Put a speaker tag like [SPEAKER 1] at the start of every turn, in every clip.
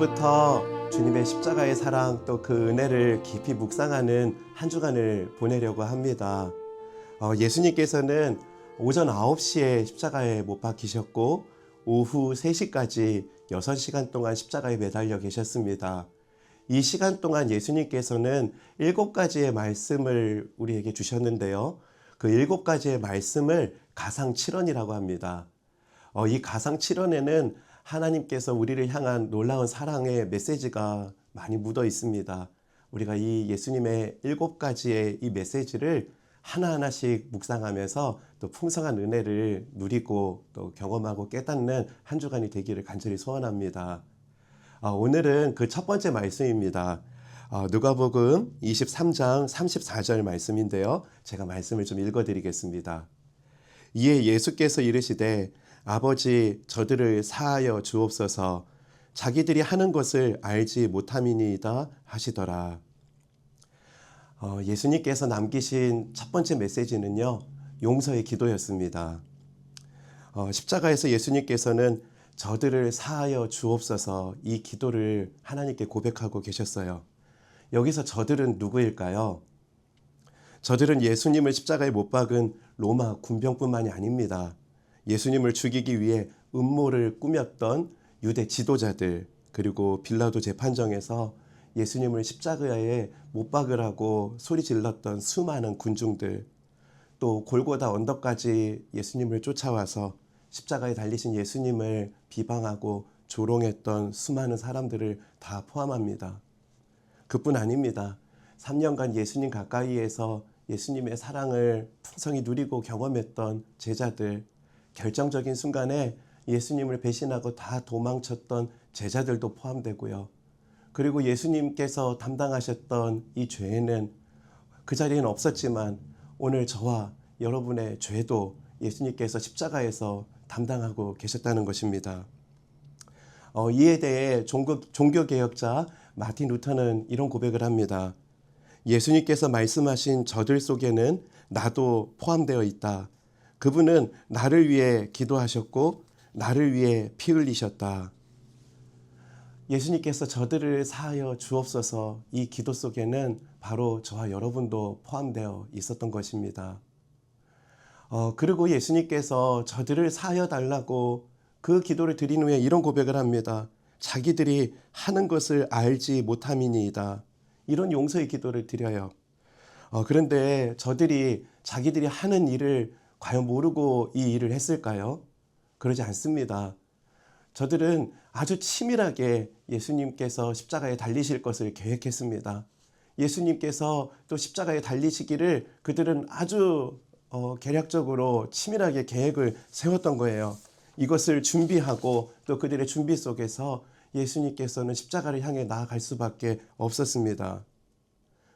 [SPEAKER 1] 오늘부터 주님의 십자가의 사랑 또 그 은혜를 깊이 묵상하는 한 주간을 보내려고 합니다. 예수님께서는 오전 9시에 십자가에 못 박히셨고 오후 3시까지 6시간 동안 십자가에 매달려 계셨습니다. 이 시간 동안 예수님께서는 7가지의 말씀을 우리에게 주셨는데요. 그 7가지의 말씀을 가상칠언이라고 합니다. 이 가상칠언에는 하나님께서 우리를 향한 놀라운 사랑의 메시지가 많이 묻어 있습니다. 우리가 이 예수님의 7가지의 이 메시지를 하나하나씩 묵상하면서 또 풍성한 은혜를 누리고 또 경험하고 깨닫는 한 주간이 되기를 간절히 소원합니다. 오늘은 그 첫 번째 말씀입니다. 누가복음 23장 34절 말씀인데요. 제가 말씀을 좀 읽어드리겠습니다. 이에 예수께서 이르시되 아버지 저들을 사하여 주옵소서 자기들이 하는 것을 알지 못함이니이다 하시더라. 예수님께서 남기신 첫 번째 메시지는요, 용서의 기도였습니다. 십자가에서 예수님께서는 저들을 사하여 주옵소서 이 기도를 하나님께 고백하고 계셨어요. 여기서 저들은 누구일까요? 저들은 예수님을 십자가에 못 박은 로마 군병뿐만이 아닙니다. 예수님을 죽이기 위해 음모를 꾸몄던 유대 지도자들, 그리고 빌라도 재판정에서 예수님을 십자가에 못 박으라고 소리 질렀던 수많은 군중들, 또 골고다 언덕까지 예수님을 쫓아와서 십자가에 달리신 예수님을 비방하고 조롱했던 수많은 사람들을 다 포함합니다. 그뿐 아닙니다. 3년간 예수님 가까이에서 예수님의 사랑을 풍성히 누리고 경험했던 제자들, 결정적인 순간에 예수님을 배신하고 다 도망쳤던 제자들도 포함되고요. 그리고 예수님께서 담당하셨던 이 죄는 그 자리에는 없었지만 오늘 저와 여러분의 죄도 예수님께서 십자가에서 담당하고 계셨다는 것입니다. 이에 대해 종교개혁자 마틴 루터는 이런 고백을 합니다. 예수님께서 말씀하신 저들 속에는 나도 포함되어 있다. 그분은 나를 위해 기도하셨고 나를 위해 피 흘리셨다. 예수님께서 저들을 사하여 주옵소서 이 기도 속에는 바로 저와 여러분도 포함되어 있었던 것입니다. 그리고 예수님께서 저들을 사하여 달라고 그 기도를 드린 후에 이런 고백을 합니다. 자기들이 하는 것을 알지 못함이니이다. 이런 용서의 기도를 드려요. 그런데 저들이 자기들이 하는 일을 과연 모르고 이 일을 했을까요? 그러지 않습니다. 저들은 아주 치밀하게 예수님께서 십자가에 달리실 것을 계획했습니다. 예수님께서 또 십자가에 달리시기를 그들은 아주 계략적으로 치밀하게 계획을 세웠던 거예요. 이것을 준비하고 또 그들의 준비 속에서 예수님께서는 십자가를 향해 나아갈 수밖에 없었습니다.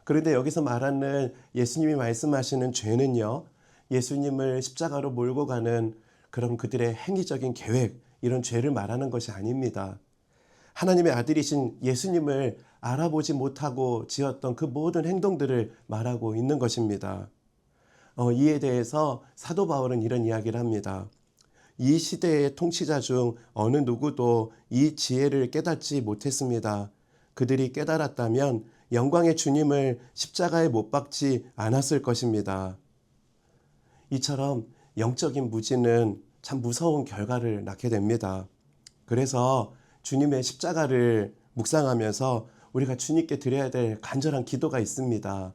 [SPEAKER 1] 그런데 여기서 말하는 예수님이 말씀하시는 죄는요, 예수님을 십자가로 몰고 가는 그런 그들의 행위적인 계획, 이런 죄를 말하는 것이 아닙니다. 하나님의 아들이신 예수님을 알아보지 못하고 지었던 그 모든 행동들을 말하고 있는 것입니다. 이에 대해서 사도 바울은 이런 이야기를 합니다. 이 시대의 통치자 중 어느 누구도 이 지혜를 깨닫지 못했습니다. 그들이 깨달았다면 영광의 주님을 십자가에 못 박지 않았을 것입니다. 이처럼 영적인 무지는 참 무서운 결과를 낳게 됩니다. 그래서 주님의 십자가를 묵상하면서 우리가 주님께 드려야 될 간절한 기도가 있습니다.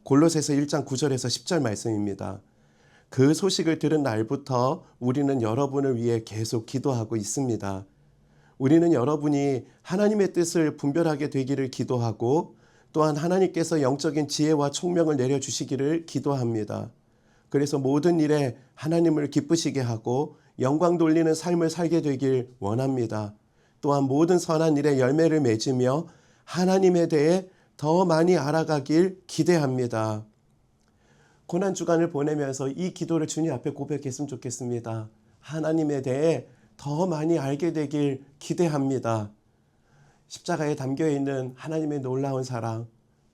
[SPEAKER 1] 골로새서 1장 9절에서 10절 말씀입니다. 그 소식을 들은 날부터 우리는 여러분을 위해 계속 기도하고 있습니다. 우리는 여러분이 하나님의 뜻을 분별하게 되기를 기도하고 또한 하나님께서 영적인 지혜와 총명을 내려주시기를 기도합니다. 그래서 모든 일에 하나님을 기쁘시게 하고 영광 돌리는 삶을 살게 되길 원합니다. 또한 모든 선한 일에 열매를 맺으며 하나님에 대해 더 많이 알아가길 기대합니다. 고난주간을 보내면서 이 기도를 주님 앞에 고백했으면 좋겠습니다. 하나님에 대해 더 많이 알게 되길 기대합니다. 십자가에 담겨있는 하나님의 놀라운 사랑,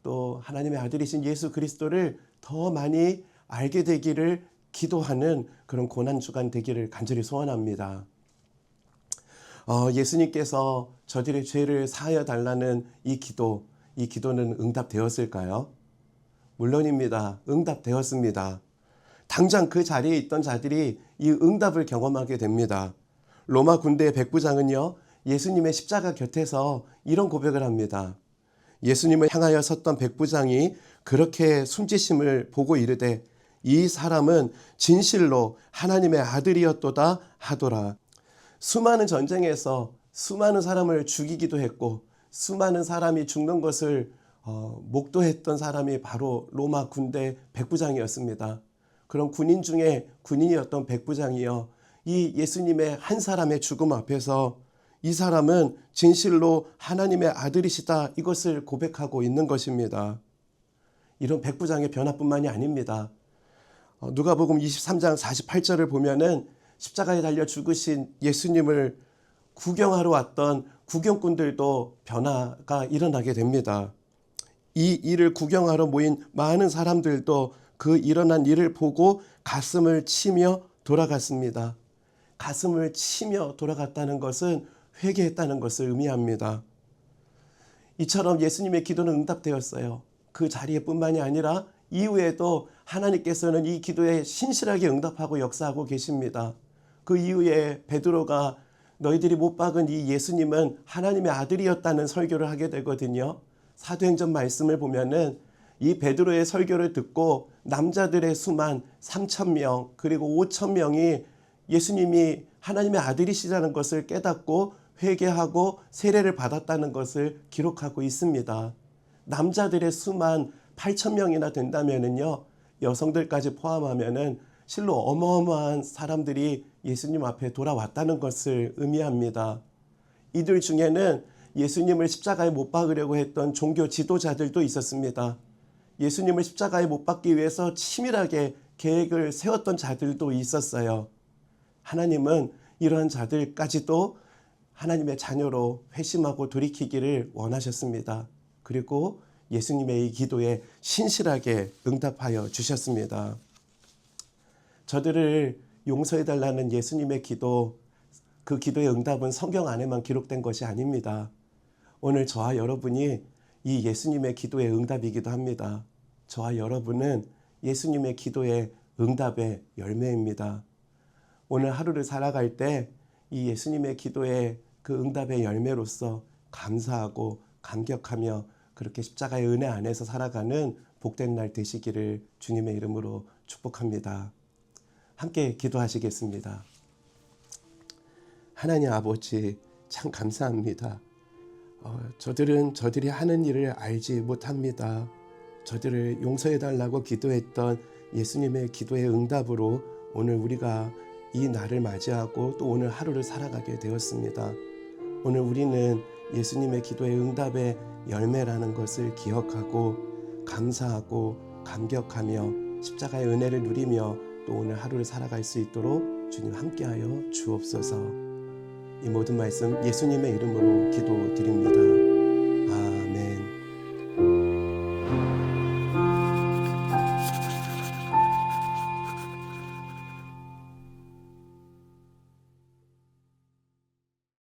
[SPEAKER 1] 또 하나님의 아들이신 예수 그리스도를 더 많이 알게 되기를 기도하는 그런 고난주간 되기를 간절히 소원합니다. 예수님께서 저들의 죄를 사하여 달라는 이 기도는 응답되었을까요? 물론입니다. 응답되었습니다. 당장 그 자리에 있던 자들이 이 응답을 경험하게 됩니다. 로마 군대의 백부장은요, 예수님의 십자가 곁에서 이런 고백을 합니다. 예수님을 향하여 섰던 백부장이 그렇게 숨지심을 보고 이르되 이 사람은 진실로 하나님의 아들이었도다 하더라. 수많은 전쟁에서 수많은 사람을 죽이기도 했고 수많은 사람이 죽는 것을 목도했던 사람이 바로 로마 군대 백부장이었습니다. 그런 군인 중에 군인이었던 백부장이요, 이 예수님의 한 사람의 죽음 앞에서 이 사람은 진실로 하나님의 아들이시다, 이것을 고백하고 있는 것입니다. 이런 백부장의 변화뿐만이 아닙니다. 누가복음 23장 48절을 보면은 십자가에 달려 죽으신 예수님을 구경하러 왔던 구경꾼들도 변화가 일어나게 됩니다. 이 일을 구경하러 모인 많은 사람들도 그 일어난 일을 보고 가슴을 치며 돌아갔습니다. 가슴을 치며 돌아갔다는 것은 회개했다는 것을 의미합니다. 이처럼 예수님의 기도는 응답되었어요. 그 자리에 뿐만이 아니라 이후에도 하나님께서는 이 기도에 신실하게 응답하고 역사하고 계십니다. 그 이후에 베드로가 너희들이 못 박은 이 예수님은 하나님의 아들이었다는 설교를 하게 되거든요. 사도행전 말씀을 보면은 이 베드로의 설교를 듣고 남자들의 수만 3,000명 그리고 5,000명이 예수님이 하나님의 아들이시라는 것을 깨닫고 회개하고 세례를 받았다는 것을 기록하고 있습니다. 남자들의 수만 8,000명이나 된다면은요, 여성들까지 포함하면은 실로 어마어마한 사람들이 예수님 앞에 돌아왔다는 것을 의미합니다. 이들 중에는 예수님을 십자가에 못 박으려고 했던 종교 지도자들도 있었습니다. 예수님을 십자가에 못 박기 위해서 치밀하게 계획을 세웠던 자들도 있었어요. 하나님은 이러한 자들까지도 하나님의 자녀로 회심하고 돌이키기를 원하셨습니다. 그리고 예수님의 이 기도에 신실하게 응답하여 주셨습니다. 저들을 용서해달라는 예수님의 기도, 그 기도의 응답은 성경 안에만 기록된 것이 아닙니다. 오늘 저와 여러분이 이 예수님의 기도의 응답이기도 합니다. 저와 여러분은 예수님의 기도의 응답의 열매입니다. 오늘 하루를 살아갈 때 이 예수님의 기도의 그 응답의 열매로서 감사하고 감격하며 그렇게 십자가의 은혜 안에서 살아가는 복된 날 되시기를 주님의 이름으로 축복합니다. 함께 기도하시겠습니다. 하나님 아버지, 참 감사합니다. 저들은 저들이 하는 일을 알지 못합니다. 저들을 용서해달라고 기도했던 예수님의 기도의 응답으로 오늘 우리가 이 날을 맞이하고 또 오늘 하루를 살아가게 되었습니다. 오늘 우리는 예수님의 기도의 응답의 열매라는 것을 기억하고 감사하고 감격하며 십자가의 은혜를 누리며 또 오늘 하루를 살아갈 수 있도록 주님 함께하여 주옵소서. 이 모든 말씀 예수님의 이름으로 기도드립니다.